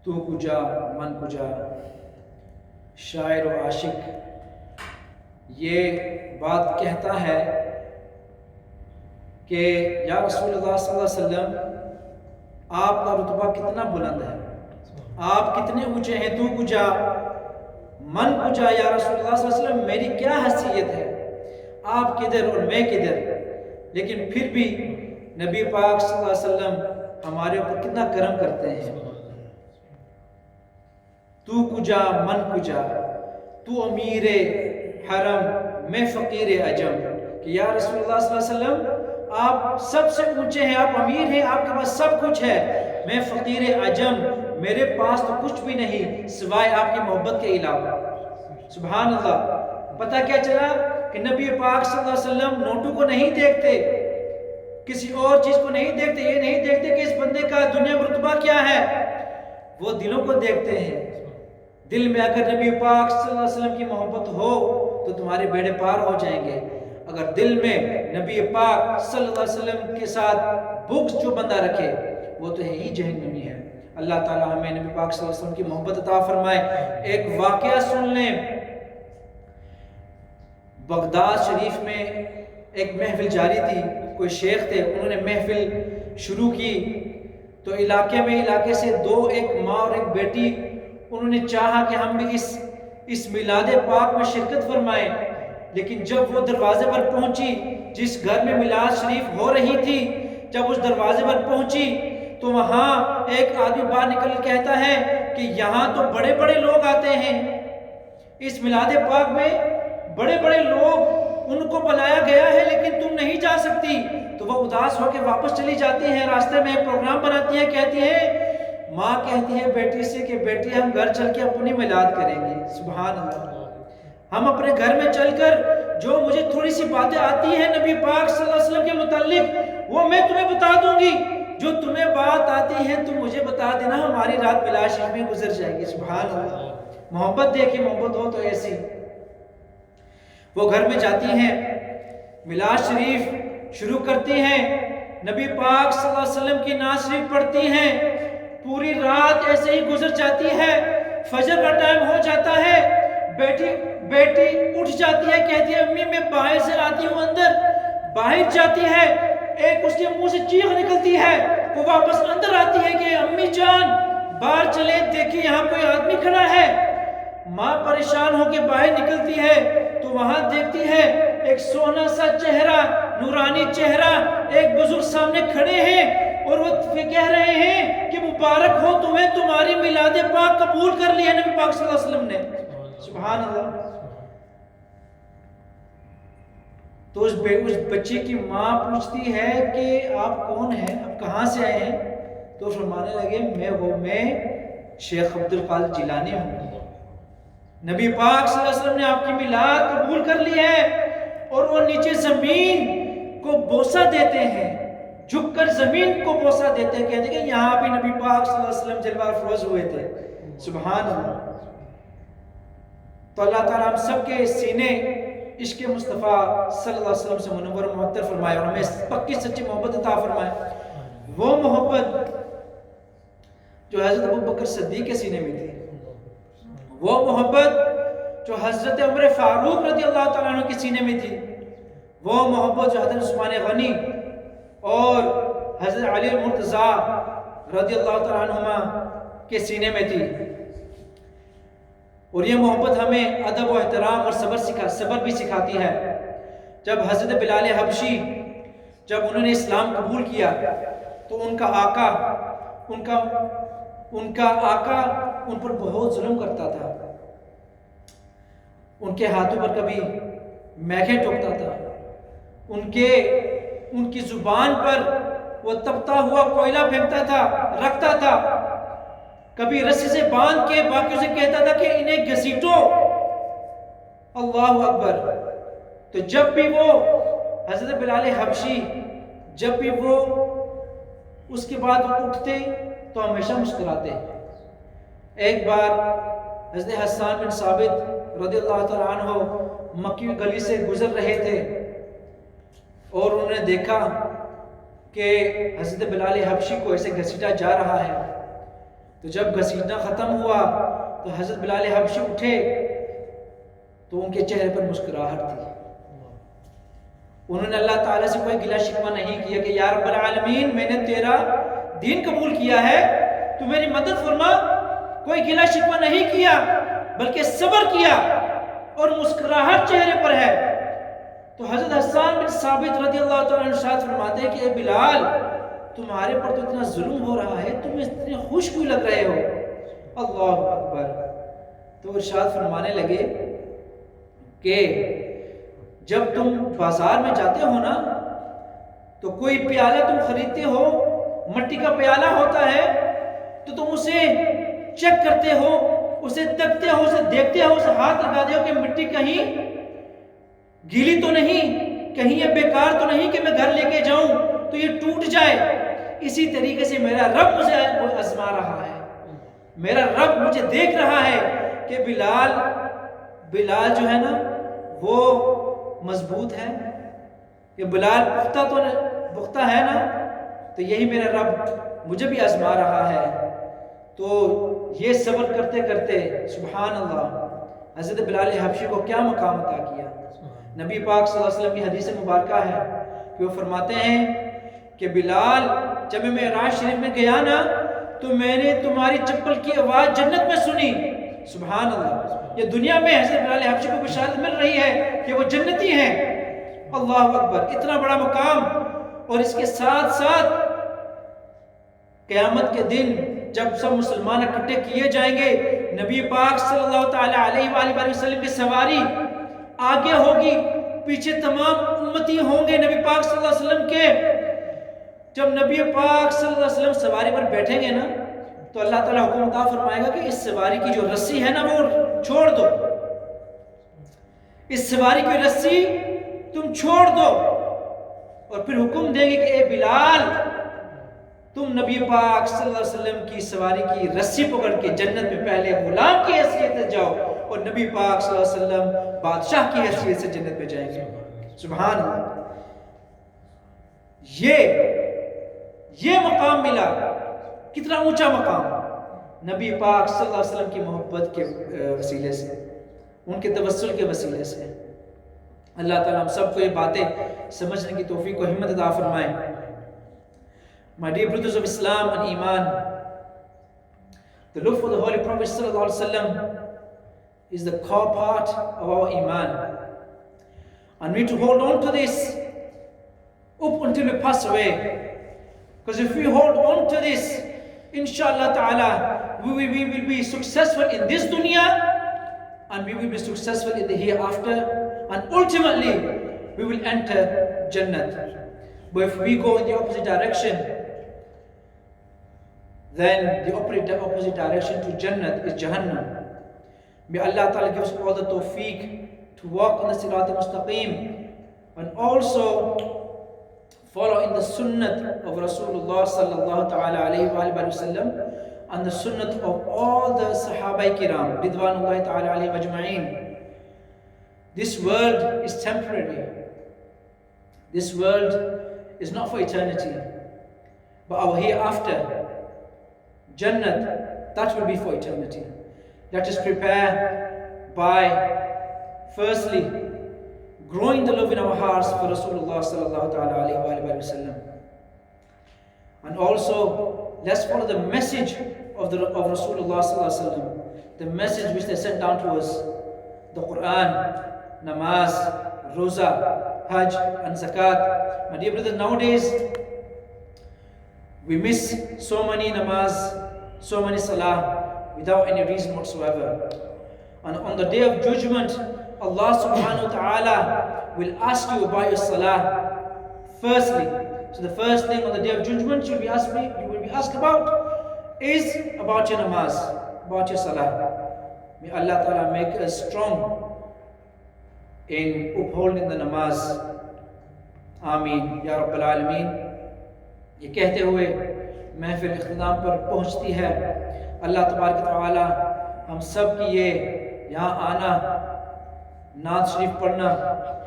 تو کجا من کجا، شاعر و عاشق یہ بات کہتا ہے کہ یا رسول اللہ صلی اللہ علیہ وسلم آپ کا رتبہ کتنا بلند ہے، آپ کتنے اونچے ہیں، تو کجا من کجا، یا رسول اللہ صلی اللہ علیہ وسلم میری کیا حیثیت ہے، آپ کدھر اور میں کدھر۔ لیکن پھر بھی نبی پاک صلی اللہ علیہ وسلم ہمارے اوپر کتنا کرم کرتے ہیں۔ تو کجا من کجا، تو امیر حرم میں فقیر عجم، کہ یا رسول اللہ صلی اللہ علیہ وسلم آپ سب سے اونچے ہیں، آپ امیر ہیں، آپ کے پاس سب کچھ ہے، میں فقیر عجم، میرے پاس تو کچھ بھی نہیں سوائے آپ کی محبت کے علاوہ۔ سبحان اللہ۔ پتہ کیا چلا کہ نبی پاک صلی اللہ علیہ وسلم نوٹوں کو نہیں دیکھتے، کسی اور چیز کو نہیں دیکھتے، یہ نہیں دیکھتے کہ اس بندے کا دنیا میں رتبہ کیا ہے، وہ دلوں کو دیکھتے ہیں۔ دل میں اگر نبی پاک صلی اللہ علیہ وسلم کی محبت ہو تو تمہارے بیڑے پار ہو جائیں گے، اگر دل میں نبی پاک صلی اللہ علیہ وسلم کے ساتھ بغض جو بندہ رکھے وہ تو ہے ہی جہنمی ہے۔ اللہ تعالی ہمیں نبی پاک صلی اللہ علیہ وسلم کی محبت عطا فرمائے۔ ایک واقعہ سن لیں، بغداد شریف میں ایک محفل جاری تھی، کوئی شیخ تھے، انہوں نے محفل شروع کی تو علاقے سے ایک ماں اور ایک بیٹی، انہوں نے چاہا کہ ہم بھی اس میلاد پاک میں شرکت فرمائیں، لیکن جب وہ دروازے پر پہنچی، جس گھر میں میلاد شریف ہو رہی تھی، جب اس دروازے پر پہنچی تو وہاں ایک آدمی باہر نکل کہتا ہے کہ یہاں تو بڑے بڑے لوگ آتے ہیں، اس میلاد پاک میں بڑے بڑے لوگ ان کو بلایا گیا ہے لیکن تم نہیں جا سکتی۔ تو وہ اداس ہو کے واپس چلی جاتی ہیں، راستے میں ایک پروگرام بناتی ہیں، کہتی ہیں، ماں کہتی ہے بیٹی سے کہ بیٹی ہم گھر چل کے اپنی میلاد کریں گے۔ سبحان اللہ۔ ہم اپنے گھر میں چل کر جو مجھے تھوڑی سی باتیں آتی ہیں نبی پاک صلی اللہ علیہ وسلم کے متعلق وہ میں تمہیں بتا دوں گی، جو تمہیں بات آتی ہے تم مجھے بتا دینا، ہماری رات میلاد شریف میں گزر جائے گی۔ سبحان اللہ۔ محبت دیکھیں، محبت ہو تو ایسی۔ وہ گھر میں جاتی ہیں، میلاد شریف شروع کرتی ہیں، نبی پاک صلی اللہ علیہ وسلم کی نعت شریف پڑھتی ہیں، پوری رات ایسے ہی گزر جاتی ہے، فجر کا ٹائم ہو جاتا ہے، بیٹی اٹھ جاتی ہے، کہتی ہے امی میں باہر سے آتی ہوں اندر، باہر جاتی ہے، ایک اس کے منہ سے چیخ نکلتی ہے، وہ واپس اندر آتی ہے کہ امی جان باہر چلے دیکھیں یہاں کوئی آدمی کھڑا ہے۔ ماں پریشان ہو کے باہر نکلتی ہے تو وہاں دیکھتی ہے ایک سونا سا چہرہ، نورانی چہرہ، ایک بزرگ سامنے کھڑے ہیں اور وہ کہہ رہے ہیں کہ مبارک ہو تمہیں، تمہاری میلاد پاک قبول کر لیا نبی پاک صلی اللہ علیہ وسلم نے۔ سبحان اللہ۔ تو اس بچے کی ماں پوچھتی ہے کہ آپ کون ہیں، آپ کہاں سے آئے ہیں؟ تو فرمانے لگے میں شیخ عبد القادر جیلانی ہوں، نبی پاک صلی اللہ علیہ وسلم نے آپ کی میلاد قبول کر لی ہے۔ اور وہ نیچے زمین کو بوسہ دیتے ہیں، جھک کر زمین کو بوسہ دیتے ہیں، کہتے ہیں کہ یہاں بھی نبی پاک صلی اللہ علیہ وسلم جلوہ افروز ہوئے تھے۔ سبحان اللہ۔ تو اللہ تعالیٰ ہم سب کے سینے عشق مصطفیٰ صلی اللہ علیہ وسلم سے منور و معطر فرمائے اور ہمیں پکی سچی محبت عطا فرمائے، وہ محبت جو حضرت ابوبکر صدیق کے سینے میں تھی، وہ محبت جو حضرت عمر فاروق رضی اللہ تعالیٰ عنہ کے سینے میں تھی، وہ محبت جو حضرت عثمان غنی اور حضرت علی مرتضیٰ رضی اللہ تعالیٰ عنہما کے سینے میں تھی۔ اور یہ محبت ہمیں ادب و احترام اور صبر بھی سکھاتی ہے۔ جب حضرت بلال حبشی جب انہوں نے اسلام قبول کیا تو ان کا آقا ان پر بہت ظلم کرتا تھا، ان کے ہاتھوں پر کبھی میخیں ٹوکتا تھا، ان کی زبان پر وہ تپتا ہوا کوئلہ پھینکتا تھا، رکھتا تھا، کبھی رسی سے باندھ کے باقیوں سے کہتا تھا کہ انہیں گھسیٹو۔ اللہ اکبر۔ تو جب بھی وہ حضرت بلال حبشی جب بھی وہ اس کے بعد اٹھتے تو ہمیشہ مسکراتے۔ ایک بار حضرت حسان بن ثابت رضی اللہ تعالیٰ عنہ مکی گلی سے گزر رہے تھے اور انہوں نے دیکھا کہ حضرت بلال حبشی کو ایسے گھسیٹا جا رہا ہے، تو تو جب گھسیٹنا ختم ہوا تو حضرت بلال حبشی اٹھے تو ان کے چہرے پر مسکراہٹ تھی. انہوں نے اللہ تعالیٰ سے کوئی گلہ شکوہ نہیں کیا کہ یا رب العالمین میں نے تیرا دین قبول کیا ہے تو میری مدد فرما. کوئی گلہ شکوہ نہیں کیا بلکہ صبر کیا اور مسکراہٹ چہرے پر ہے. تو حضرت حسان بن ثابت رضی اللہ تعالیٰ عنہ ارشاد فرماتے ہیں کہ اے بلال تمہارے پر تو اتنا ظلم ہو رہا ہے تم اتنے خوش کیوں لگ رہے ہو؟ اللہ اکبر. تو ارشاد فرمانے لگے کہ جب تم بازار میں جاتے ہو نا تو کوئی پیالہ تم خریدتے ہو، مٹی کا پیالہ ہوتا ہے، تو تم اسے چیک کرتے ہو، اسے تکتے ہو، اسے دیکھتے ہو، اسے ہاتھ لگاتے ہو کہ مٹی کہیں گیلی تو نہیں، کہیں یہ بیکار تو نہیں کہ میں گھر لے کے جاؤں تو یہ ٹوٹ جائے. اسی طریقے سے میرا رب مجھے آزما رہا ہے، میرا رب مجھے دیکھ رہا ہے کہ بلال جو ہے نا وہ مضبوط ہے، کہ بلال پختہ ہے نا، تو یہی میرا رب مجھے بھی آزما رہا ہے. تو یہ صبر کرتے کرتے سبحان اللہ حضرت بلال حبشی کو کیا مقام عطا کیا. نبی پاک صلی اللہ علیہ وسلم کی حدیث مبارکہ ہے کہ وہ فرماتے ہیں کہ بلال جب میں معراج شریف میں گیا نا تو میں نے تمہاری چپل کی آواز جنت میں سنی. سبحان اللہ. یہ دنیا میں حضرت بلال حبشی کو بشارت مل رہی ہے کہ وہ جنتی ہیں. اللہ اکبر. اتنا بڑا مقام. اور اس کے ساتھ ساتھ قیامت کے دن جب سب مسلمان اکٹھے کیے جائیں گے نبی پاک صلی اللہ تعالی علیہ وآلہ وسلم کی سواری آگے ہوگی، پیچھے تمام امتی ہوں گے نبی پاک صلی اللہ علیہ وسلم کے. جب نبی پاک صلی اللہ علیہ وسلم سواری پر بیٹھیں گے نا تو اللہ تعالیٰ حکم عطا فرمائے گا کہ اس سواری کی جو رسی ہے نا وہ چھوڑ دو، اس سواری کی رسی تم چھوڑ دو، اور پھر حکم دیں گے کہ اے بلال تم نبی پاک صلی اللہ علیہ وسلم کی سواری کی رسی پکڑ کے جنت میں پہلے غلام کی حیثیت سے جاؤ اور نبی پاک صلی اللہ علیہ وسلم بادشاہ کی حیثیت سے جنت میں جائیں گے. سبحان اللہ. یہ مقام ملا. کتنا اونچا مقام نبی پاک صلی اللہ علیہ وسلم کی محبت کے وسیلے سے، ان کے توسل کے وسیلے سے. اللہ تعالیٰ ہم سب کو یہ باتیں سمجھنے کی توفیق و ہمت عطا فرمائے. My dear brothers of Islam and Iman, the love for the Holy Prophet sallallahu alaihi wasallam is the core part of our Iman, and we need to hold on to this up until we pass away. Because if we hold on to this, inshallah ta'ala, we will be successful in this dunya and we will be successful in the hereafter, and ultimately we will enter Jannat. But if we go in the opposite direction, then the opposite direction to Jannat is Jahannam. May Allah Ta'ala give us all the tawfiq to walk on the Sirat al-Mustaqim and also follow in the sunnah of Rasulullah sallallahu ta'ala alayhi wa sallam and the sunnah of all the Sahaba Kiram Ridwanullahi ta'ala alayhi majma'in. This world is temporary. This world is not for eternity, but our hereafter, Jannat, that will be for eternity. Let us prepare by firstly growing the love in our hearts for Rasulullah sallallahu ta'ala alayhi wa sallam, and also let's follow the message of Rasulullah sallallahu alayhi wa sallam, the message which they sent down to us, the Quran, namaz, roza, hajj and zakat. My dear brothers, nowadays we miss so many namaz, so many salah without any reason whatsoever. And on the day of judgment, Allah subhanahu wa ta'ala will ask you about your salah firstly. So the first thing on the day of judgment you will be asked about is about your namaz, about your salah. May Allah ta'ala make us strong in upholding the namaz. آمین یا رب العالمین. یہ کہتے ہوئے محفل اختتام پر پہنچتی ہے. اللہ تبارک و تعالی ہم سب کی یہ یہاں آنا، نعت شریف پڑھنا،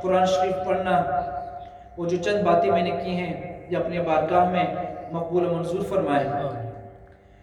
قرآن شریف پڑھنا، وہ جو چند باتیں میں نے کی ہیں یہ اپنے بارگاہ میں مقبول و منظور فرمائے.